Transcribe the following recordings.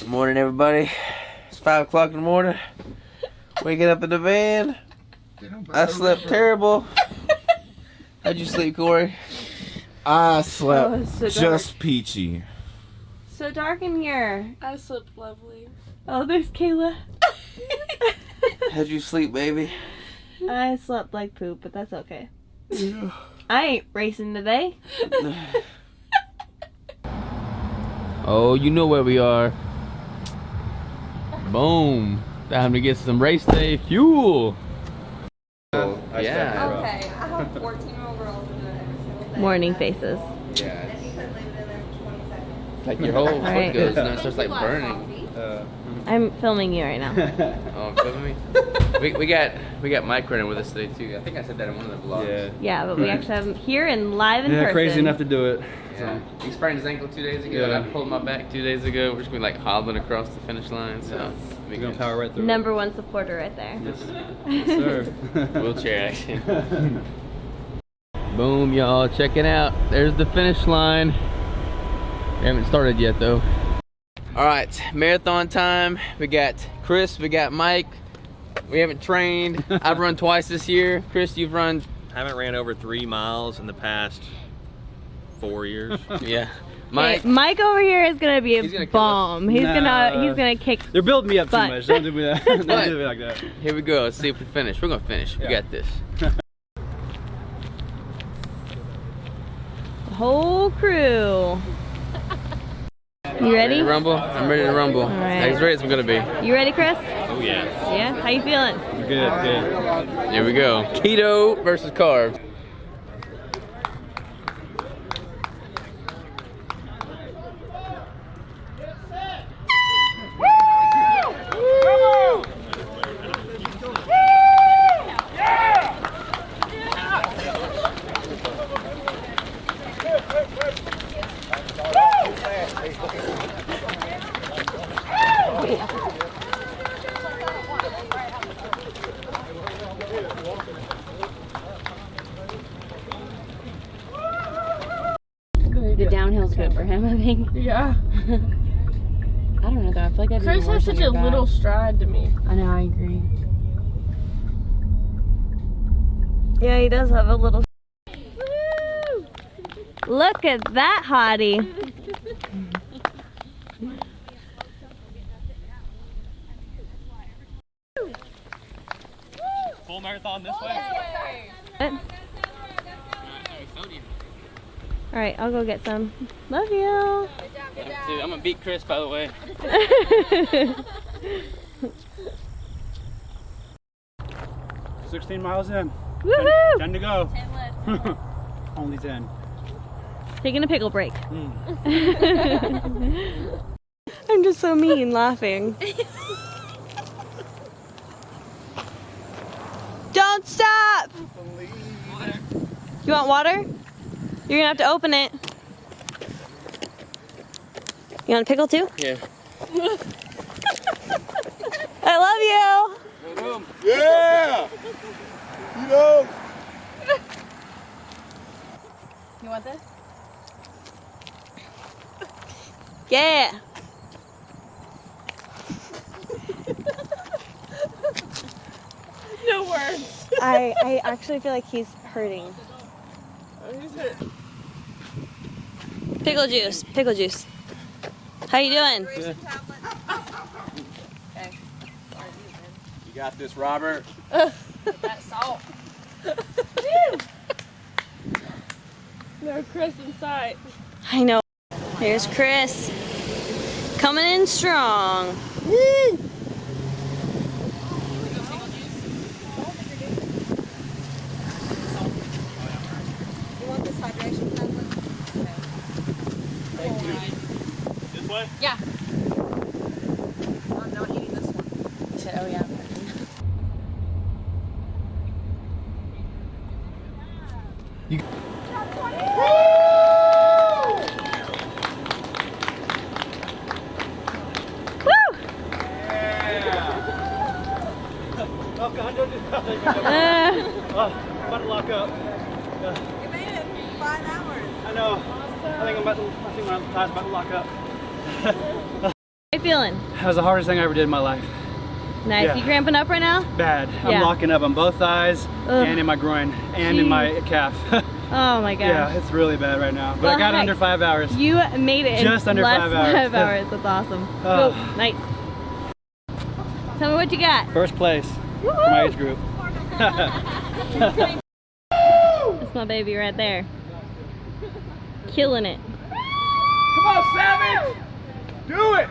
Good morning, everybody. It's 5 o'clock in the morning. Waking up in the van. I slept terrible. How'd you sleep, Corey? I slept so just peachy. So dark in here. I slept lovely. Oh, there's Kayla. How'd you sleep, baby? I slept like poop, but that's okay. I ain't racing today. Oh, you know where we are. Boom. Time to get some race day fuel. Yeah. Okay, I have 14-year-old girls in every single day. Morning faces. Yeah. Like your whole foot right. goes and it starts like burning. I'm filming you right now. Oh, filming me? We got Mike running with us today too. I think I said that in one of the vlogs. Yeah. Yeah, but we actually have him here and live in person. Crazy enough to do it. Yeah. He sprained his ankle 2 days ago. Yeah. I pulled my back 2 days ago. We're just gonna be like hobbling across the finish line. So We're gonna power right through. Number one supporter right there. Yes, sir. Wheelchair action. Boom, y'all. Check it out. There's the finish line. We haven't started yet though. All right, marathon time. We got Chris, we got Mike. We haven't trained. I've run twice this year. Chris, you've run. I haven't ran over 3 miles in the past 4 years. Yeah. Mike. Hey, Mike over here is gonna be He's gonna a kill bomb. He's gonna kick. They're building me up too But- much. Don't do me that. Don't do me like that. Here we go. Let's see if we finish. We're gonna finish. We Yeah. got this. The whole crew. You ready? Ready to rumble? I'm ready to rumble. All right. As ready as I'm gonna be. You ready, Chris? Oh yeah. Yeah? How you feeling? Good, good. Here we go. Keto versus carbs. The downhill's good for him, I think. Yeah. I don't know though. I feel like I'd Chris has such a little stride to me. I know. I agree. Yeah, he does have a little. Woo! Look at that hottie. Full marathon this way. All right, I'll go get some. Love you. Dude, I'm gonna beat Chris, by the way. 16 miles in. Woohoo! 10 to go. 10 left. Only 10. Taking a pickle break. I'm just so mean laughing. Don't stop! You want water? You're gonna have to open it. You want a pickle too? Yeah. I love you! Yeah! You know! You want this? Yeah! No words. I actually feel like he's hurting. Pickle juice, pickle juice. How you doing? You got this, Robert. That salt. No Chris in sight. I know. Here's Chris. Coming in strong. Woo! You want this hydration tablet? This way? Yeah. I'm not eating this one. He said, oh yeah. About to lock up. You made it 5 hours. I know. I think my time's about to lock up. feeling? That was the hardest thing I ever did in my life. Nice. Yeah. You cramping up right now? Bad. Yeah. I'm locking up on both thighs Ugh. and in my groin and in my calf. Oh my gosh. Yeah, it's really bad right now. But Well, I got it heck, under 5 hours. You made it Just in under less 5 than hours. 5 hours. That's awesome. Oh. Cool. Nice. Tell me what you got. First place for my age group. That's my baby right there. Killing it. Come on, Savage! Do it!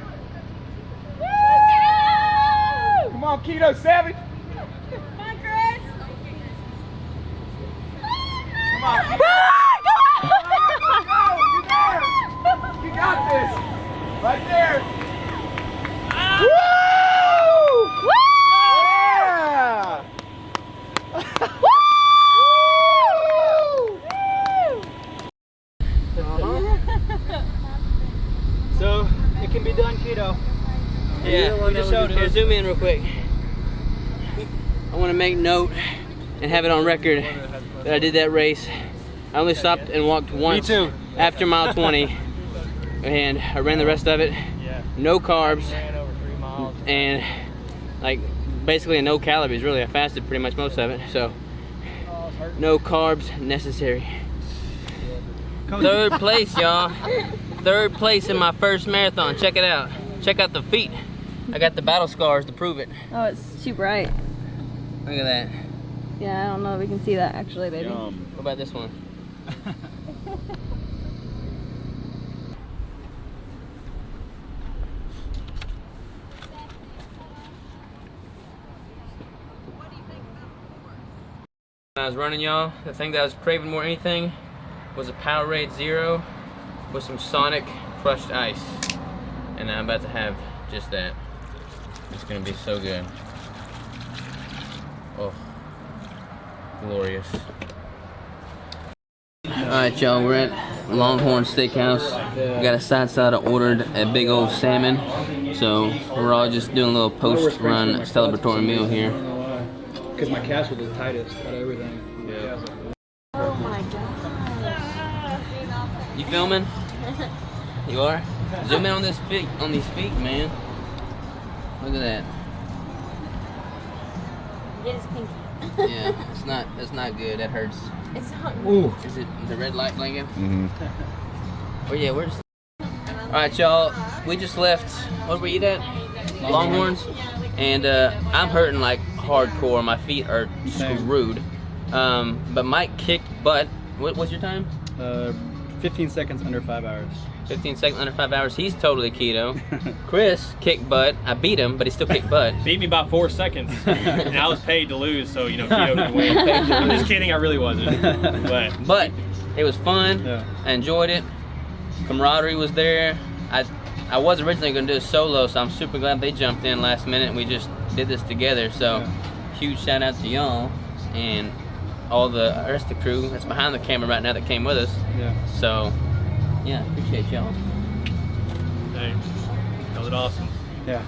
Come on, Keto Savage! Come on, Chris. Come on, Keto! Go! You got this! Right there! Woo! Yeah! So, it can be done, Keto. Yeah, We just showed it. Here, zoom in real quick. I want to make note and have it on record that I did that race. I only stopped and walked once too. after mile 20, and I ran the rest of it. No carbs, and like basically no calories really. I fasted pretty much most of it, so no carbs necessary. Third place, y'all. Third place in my first marathon. Check it out. Check out the feet. I got the battle scars to prove it. Oh, it's too bright. Look at that. Yeah, I don't know if we can see that actually, baby. What about this one? When I was running, y'all, the thing that I was craving more than anything was a Powerade Zero with some Sonic crushed ice. And I'm about to have just that. It's gonna be so good. Oh, glorious. Alright, y'all, we're at Longhorn Steakhouse. We got a side salad. I ordered a big old salmon. So we're all just doing a little post-run celebratory meal here. Because my calves were the tightest out of everything. Oh my god. You filming? You are? Zoom in on this feet, these feet, man. Look at that. Get his pinky. Yeah, it's not good. That hurts. It's not. Ooh. Is it the red light blinking? Mm-hmm. Oh yeah, where's? All right, y'all. We just left. What were we eat at? Longhorns. And I'm hurting like hardcore. My feet are screwed. But Mike kicked butt. What was your time? 15 seconds under 5 hours. 15 seconds under 5 hours. He's totally keto. Chris kicked butt. I beat him, but he still kicked butt. Beat me by 4 seconds. And I was paid to lose, so you know Keto could win. I'm just kidding, I really wasn't. But it was fun. Yeah. I enjoyed it. Camaraderie was there. I was originally going to do a solo, so I'm super glad they jumped in last minute and we just did this together. So huge shout out to y'all and all the rest of the crew that's behind the camera right now that came with us. Yeah. So yeah, appreciate y'all. Hey, that was awesome. Yeah.